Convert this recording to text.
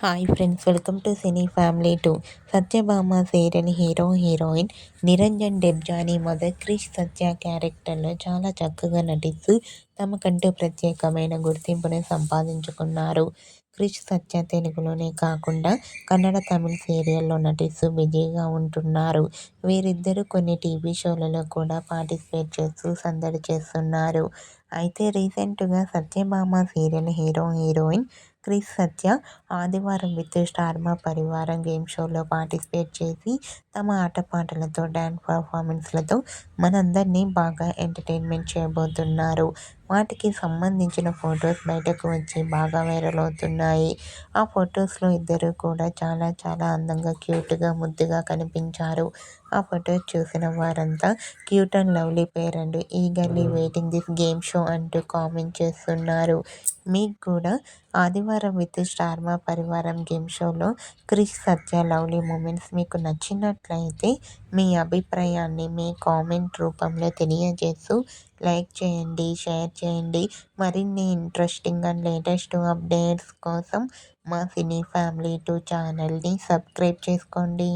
Hi friends, welcome to cine family 2. Satyabhama serial heroine Niranjan Debjani mother Krish Satya క్యారెక్టర్లో చాలా చక్కగా నటిస్తూ తమకంటూ ప్రత్యేకమైన గుర్తింపుని సంపాదించుకున్నారు. క్రిష్ సత్య తెలుగులోనే కాకుండా కన్నడ, తమిళ సీరియల్లో నటిస్తూ బిజీగా ఉంటున్నారు. వీరిద్దరూ కొన్ని టీవీ షోలలో కూడా పార్టిసిపేట్ చేస్తూ సందడి చేస్తున్నారు. అయితే రీసెంట్గా సత్యభామ సీరియల్ హీరోయిన్ క్రిష్ సత్య ఆదివారం విత్ స్టార్ మా పరివారం గేమ్ షోలో పార్టిసిపేట్ చేసి తమ ఆటపాటలతో, డ్యాన్స్ పర్ఫార్మెన్స్లతో మనందరినీ బాగా ఎంటర్టైన్మెంట్ చేయబోతున్నారు. వాటికి సంబంధించిన ఫొటోస్ బయటకు వచ్చి బాగా వైరల్ అవుతున్నాయి. ఆ ఫొటోస్లో ఇద్దరు కూడా చాలా చాలా అందంగా, క్యూట్గా, ముద్దుగా కనిపించారు. ఆ ఫొటోస్ చూసిన వారంతా cute and lovely pair and eagerly waiting this game show అంటూ కామెంట్ చేస్తున్నారు. మీకు కూడా ఆదివారం విత్ స్టార్ మా పరివారం గేమ్ షోలో క్రిష్ సత్య లవ్లీ మూమెంట్స్ మీకు నచ్చినట్లయితే మీ అభిప్రాయాన్ని మీ కామెంట్ రూపంలో తెలియజేస్తూ లైక్ చేయండి, షేర్ చేయండి. మరిన్ని ఇంట్రెస్టింగ్ అండ్ లేటెస్ట్ అప్డేట్స్ కోసం మా సినీ ఫ్యామిలీ 2 ఛానల్ని సబ్స్క్రైబ్ చేసుకోండి.